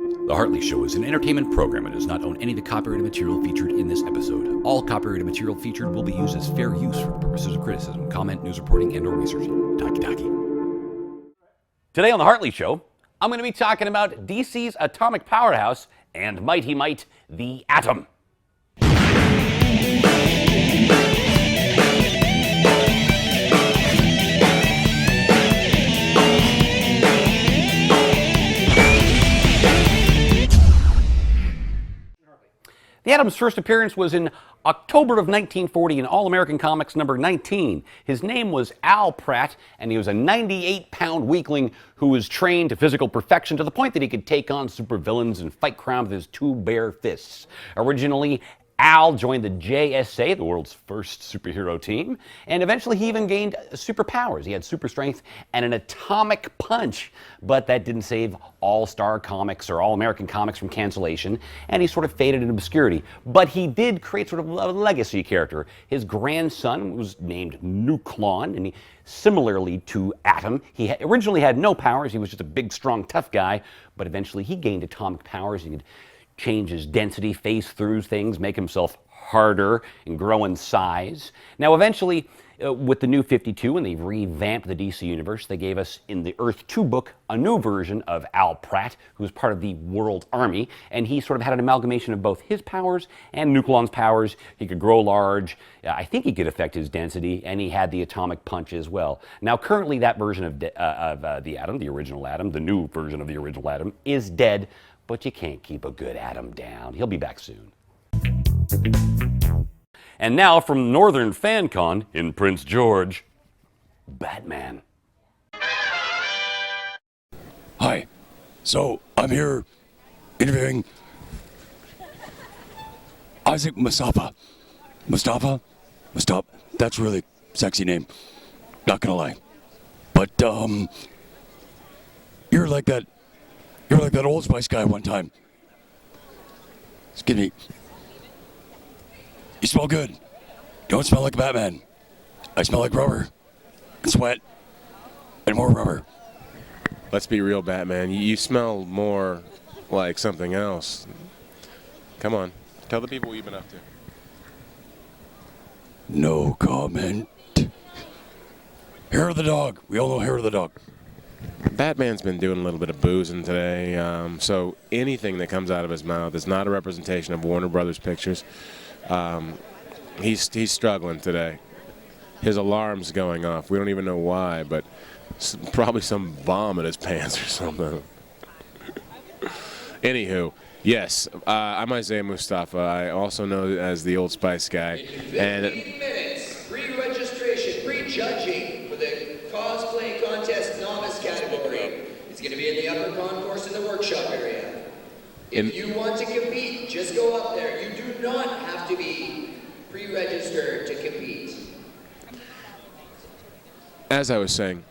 The Hartley Show is an entertainment program and does not own any of the copyrighted material featured in this episode. All copyrighted material featured will be used as fair use for purposes of criticism, comment, news reporting, and/or research. Taki. Today on The Hartley Show, I'm going to be talking about DC's atomic powerhouse and mighty might, the atom. The Atom's first appearance was in October of 1940 in All-American Comics number 19. His name was Al Pratt, and he was a 98-pound weakling who was trained to physical perfection to the point that he could take on supervillains and fight crime with his two bare fists. Originally, Al joined the JSA, the world's first superhero team, and eventually he even gained superpowers. He had super strength and an atomic punch, but that didn't save All-Star Comics or All-American Comics from cancellation, and he sort of faded into obscurity. But he did create sort of a legacy character. His grandson was named Nuklon, and he, similarly to Atom, he originally had no powers. He was just a big, strong, tough guy, but eventually he gained atomic powers. He could change his density, phase through things, make himself harder, and grow in size. Now, eventually, with the New 52, when they revamped the DC Universe, they gave us, in the Earth 2 book, a new version of Al Pratt, who was part of the World Army, and he sort of had an amalgamation of both his powers and Nuklon's powers. He could grow large, I think he could affect his density, and he had the atomic punch as well. Now, currently, that version of the Atom, the original Atom, the new version of the original Atom, is dead, but you can't keep a good Atom down. He'll be back soon. And now from Northern FanCon in Prince George, Batman. Hi. So I'm here interviewing Isaac Mustafa. Mustafa? That's a really sexy name. Not gonna lie. But you're like that Old Spice guy one time. Excuse me. You smell good. You don't smell like Batman. I smell like rubber and sweat and more rubber. Let's be real, Batman. You smell more like something else. Come on. Tell the people what you've been up to. No comment. Hair of the dog. We all know hair of the dog. Batman's been doing a little bit of boozing today, so anything that comes out of his mouth is not a representation of Warner Brothers Pictures. He's struggling today. His alarm's going off. We don't even know why, but probably some bomb in his pants or something. Anywho, yes, I'm Isaiah Mustafa. I also know as the Old Spice guy. 15 minutes, pre-registration, pre-judging for the cosplay contest novice category. It's going to be in the upper concourse in the workshop area. If you want to compete, just go up there. You do not have to be pre-registered to compete. As I was saying,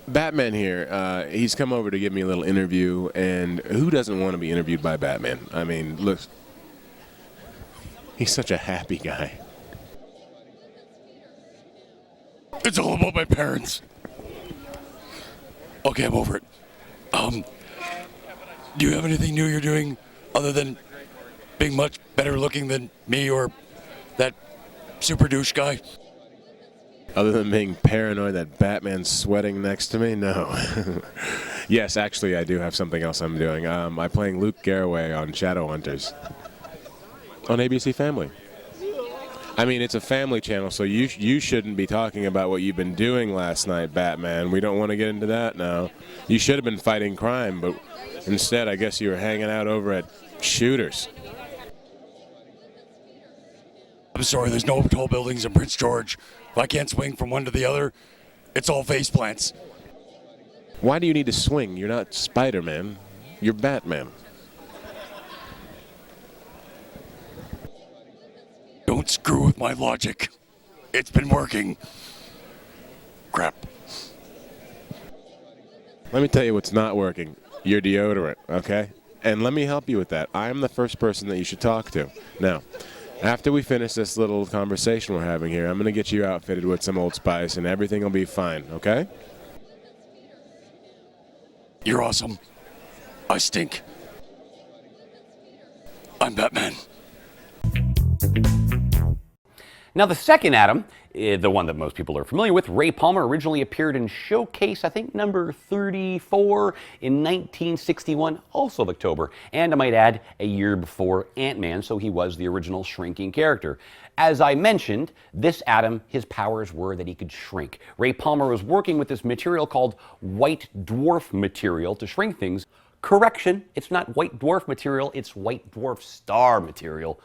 Batman here, he's come over to give me a little interview, and who doesn't want to be interviewed by Batman? I mean, look, he's such a happy guy. It's all about my parents. Okay, I'm over it. Do you have anything new you're doing other than being much better looking than me or that super douche guy? Other than being paranoid that Batman's sweating next to me? No. Yes, actually, I do have something else I'm doing. I'm playing Luke Garraway on Shadowhunters on ABC Family. I mean, it's a family channel, so you shouldn't be talking about what you've been doing last night, Batman. We don't want to get into that now. You should have been fighting crime, but instead, I guess you were hanging out over at Shooters. I'm sorry, there's no tall buildings in Prince George. If I can't swing from one to the other, it's all face plants. Why do you need to swing? You're not Spider-Man. You're Batman. Don't screw with my logic. It's been working. Crap. Let me tell you what's not working. Your deodorant, okay? And let me help you with that. I'm the first person that you should talk to. Now, after we finish this little conversation we're having here, I'm going to get you outfitted with some Old Spice, and everything will be fine, okay? You're awesome. I stink. I'm Batman. Now, the second Atom, the one that most people are familiar with, Ray Palmer, originally appeared in Showcase, I think, number 34 in 1961, also of October, and I might add, a year before Ant-Man, so he was the original shrinking character. As I mentioned, this Atom, his powers were that he could shrink. Ray Palmer was working with this material called white dwarf material to shrink things. Correction, it's not white dwarf material, it's white dwarf star material.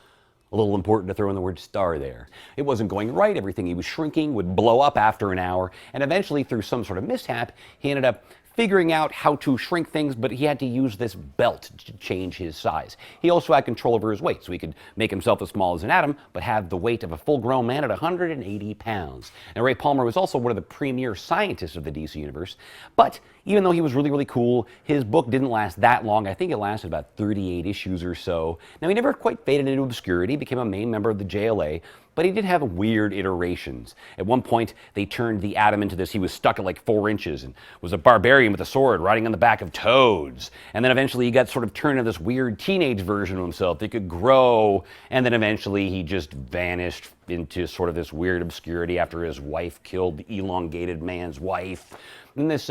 A little important to throw in the word star there. It wasn't going right. Everything he was shrinking would blow up after an hour. And eventually, through some sort of mishap, he ended up figuring out how to shrink things, but he had to use this belt to change his size. He also had control over his weight, so he could make himself as small as an atom, but have the weight of a full-grown man at 180 pounds. And Ray Palmer was also one of the premier scientists of the DC Universe, but even though he was really, really cool, his book didn't last that long. I think it lasted about 38 issues or so. Now, he never quite faded into obscurity, became a main member of the JLA, but he did have weird iterations. At one point, they turned the Atom into this. He was stuck at like 4 inches and was a barbarian with a sword riding on the back of toads. And then eventually he got sort of turned into this weird teenage version of himself. He could grow, and then eventually he just vanished into sort of this weird obscurity after his wife killed the elongated man's wife. And this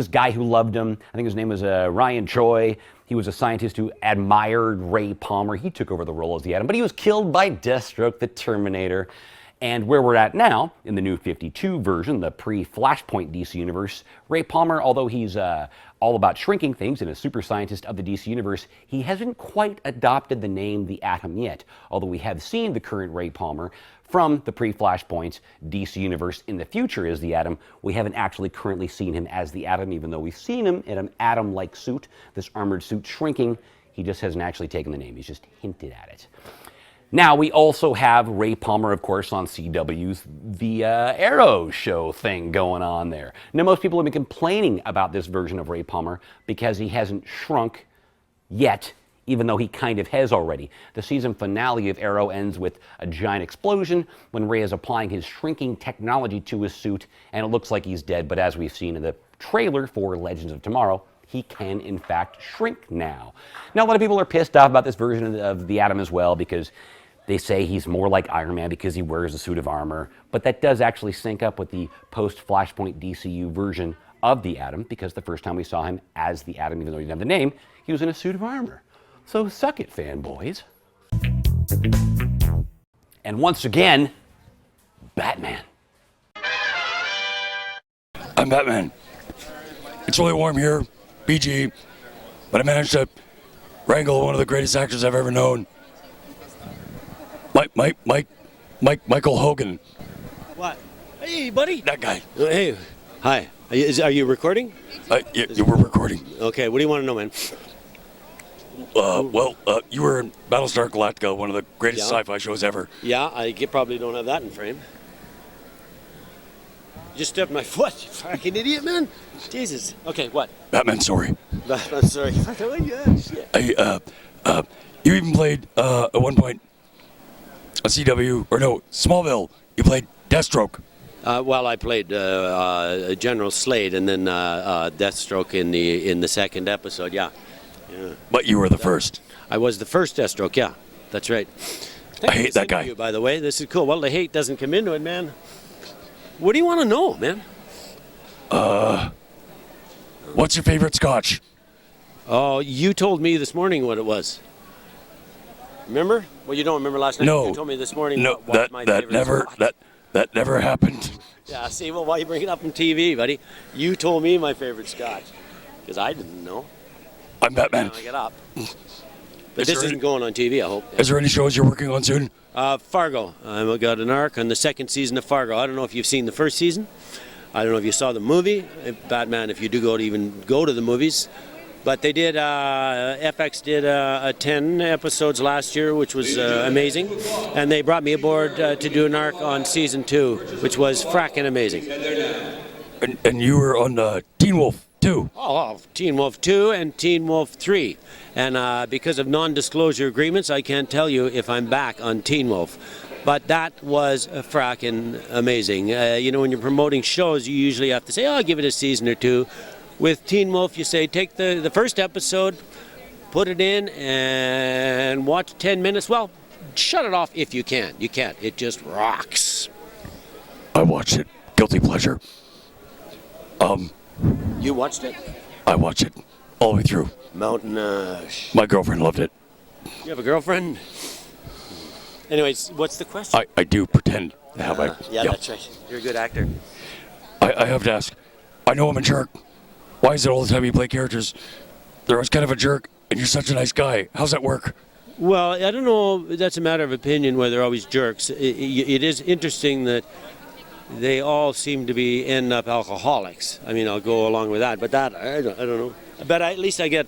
guy who loved him, I think his name was Ryan Choi. He was a scientist who admired Ray Palmer. He took over the role as the Atom, but he was killed by Deathstroke, the Terminator. And where we're at now, in the new 52 version, the pre-Flashpoint DC Universe, Ray Palmer, although he's all about shrinking things and a super scientist of the DC Universe, he hasn't quite adopted the name the Atom yet, although we have seen the current Ray Palmer from the pre-Flashpoint DC Universe in the future as the Atom. We haven't actually currently seen him as the Atom, even though we've seen him in an Atom-like suit, this armored suit shrinking. He just hasn't actually taken the name. He's just hinted at it. Now, we also have Ray Palmer, of course, on CW's The Arrow show thing going on there. Now, most people have been complaining about this version of Ray Palmer because he hasn't shrunk yet, even though he kind of has already. The season finale of Arrow ends with a giant explosion when Ray is applying his shrinking technology to his suit, and it looks like he's dead, but as we've seen in the trailer for Legends of Tomorrow, he can, in fact, shrink now. Now, a lot of people are pissed off about this version of the Atom as well because they say he's more like Iron Man because he wears a suit of armor, but that does actually sync up with the post-Flashpoint DCU version of the Atom because the first time we saw him as the Atom, even though he didn't have the name, he was in a suit of armor. So suck it, fanboys. And once again, Batman. I'm Batman. It's really warm here, BG, but I managed to wrangle one of the greatest actors I've ever known. Michael Hogan. What? Hey, buddy. That guy. Hey, hi. Are you recording? You were recording. Okay, what do you want to know, man? You were in Battlestar Galactica, one of the greatest Yeah. sci-fi shows ever. Yeah, probably don't have that in frame. You just stepped my foot, you fucking idiot, man. Jesus. Okay, what? Batman, sorry. I'm sorry. Oh, yeah, shit. You even played, at one point, a CW, or no, Smallville. You played Deathstroke. Well, I played General Slade and then Deathstroke in the second episode, yeah. But you were the first. I was the first Deathstroke, yeah. That's right. I hate that guy. By the way, this is cool. Well, the hate doesn't come into it, man. What do you want to know, man? What's your favorite scotch? Oh, you told me this morning what it was. Remember? Well, you don't remember last night. No. You told me this morning. No, what my favorite scotch. that never happened. Yeah. See, well, why are you bringing it up on TV, buddy? You told me my favorite scotch because I didn't know. I'm Batman. I get up. But this isn't going on TV, I hope. Is there any shows you're working on soon? Fargo. I've got an arc on the second season of Fargo. I don't know if you've seen the first season. I don't know if you saw the movie, Batman, if you do go to the movies. But they did, FX did 10 episodes last year, which was amazing. And they brought me aboard to do an arc on season 2, which was frackin' amazing. And you were on Teen Wolf 2. Oh, Teen Wolf 2 and Teen Wolf 3. And because of non-disclosure agreements, I can't tell you if I'm back on Teen Wolf. But that was frackin' amazing. When you're promoting shows, you usually have to say, oh, give it a season or two. With Teen Wolf, you say take the first episode, put it in, and watch 10 minutes. Well, shut it off if you can. You can't. It just rocks. I watched it. Guilty pleasure. You watched it? I watched it all the way through. Mountain Ash. My girlfriend loved it. You have a girlfriend? Anyways, what's the question? I do pretend to have a... Yeah, that's right. You're a good actor. I have to ask. I know I'm a jerk. Why is it all the time you play characters, they're always kind of a jerk, and you're such a nice guy? How's that work? Well, I don't know. That's a matter of opinion whether they're always jerks. It is interesting that they all seem to be end up alcoholics. I mean, I'll go along with that, but that I don't know. But at least I get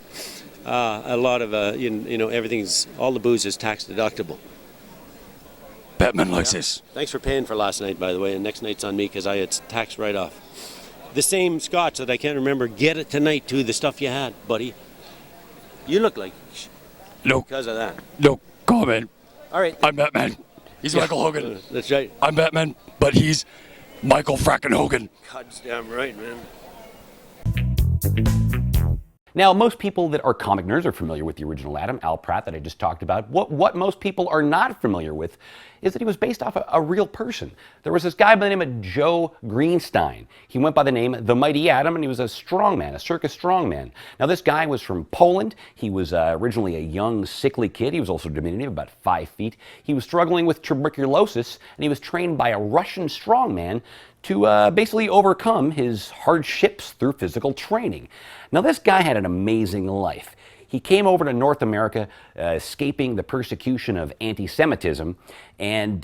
a lot of everything's, all the booze is tax deductible. Batman likes this. Thanks for paying for last night, by the way, and next night's on me because I had tax write-off. The same scotch that I can't remember. Get it tonight to the stuff you had, buddy. You look like No, because of that. no comment. All right. I'm Batman. He's Michael Hogan. That's right. I'm Batman, but he's Michael Frakkin Hogan. God's damn right, man. Now, most people that are comic nerds are familiar with the original Adam, Al Pratt, that I just talked about. What most people are not familiar with is that he was based off a real person. There was this guy by the name of Joe Greenstein. He went by the name The Mighty Adam, and he was a strongman, a circus strongman. Now, this guy was from Poland. He was originally a young, sickly kid. He was also diminutive, about 5 feet. He was struggling with tuberculosis, and he was trained by a Russian strongman to basically overcome his hardships through physical training. Now, this guy had an amazing life. He came over to North America, escaping the persecution of anti-Semitism, and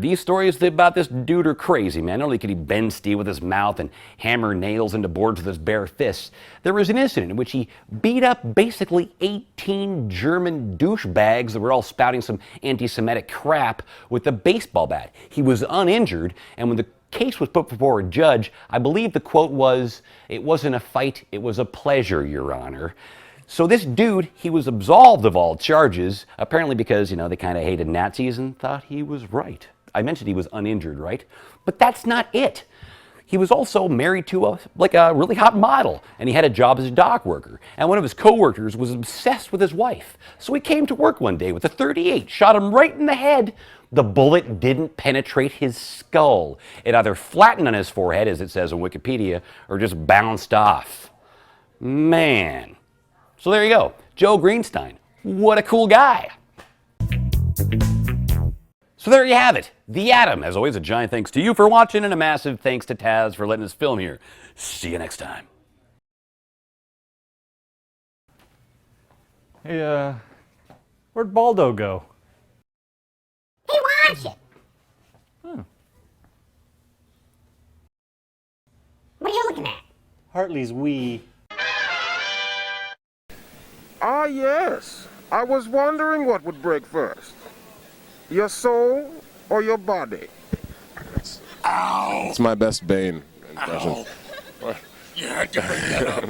these stories about this dude are crazy, man. Not only could he bend steel with his mouth and hammer nails into boards with his bare fists, there was an incident in which he beat up basically 18 German douchebags that were all spouting some anti-Semitic crap with a baseball bat. He was uninjured, and when the case was put before a judge, I believe the quote was, "It wasn't a fight, it was a pleasure, Your Honor." So this dude, he was absolved of all charges, apparently because, they kind of hated Nazis and thought he was right. I mentioned he was uninjured, right? But that's not it. He was also married to a really hot model, and he had a job as a dock worker. And one of his coworkers was obsessed with his wife. So he came to work one day with a .38, shot him right in the head. The bullet didn't penetrate his skull. It either flattened on his forehead, as it says on Wikipedia, or just bounced off. Man. So there you go. Joe Greenstein. What a cool guy. So there you have it. The Atom. As always, a giant thanks to you for watching, and a massive thanks to Taz for letting us film here. See you next time. Hey, where'd Baldo go? He wants it. What are you looking at? Hartley's wee. Ah, yes. I was wondering what would break first. Your soul or your body? It's my best Bane impression. You had to bring that up.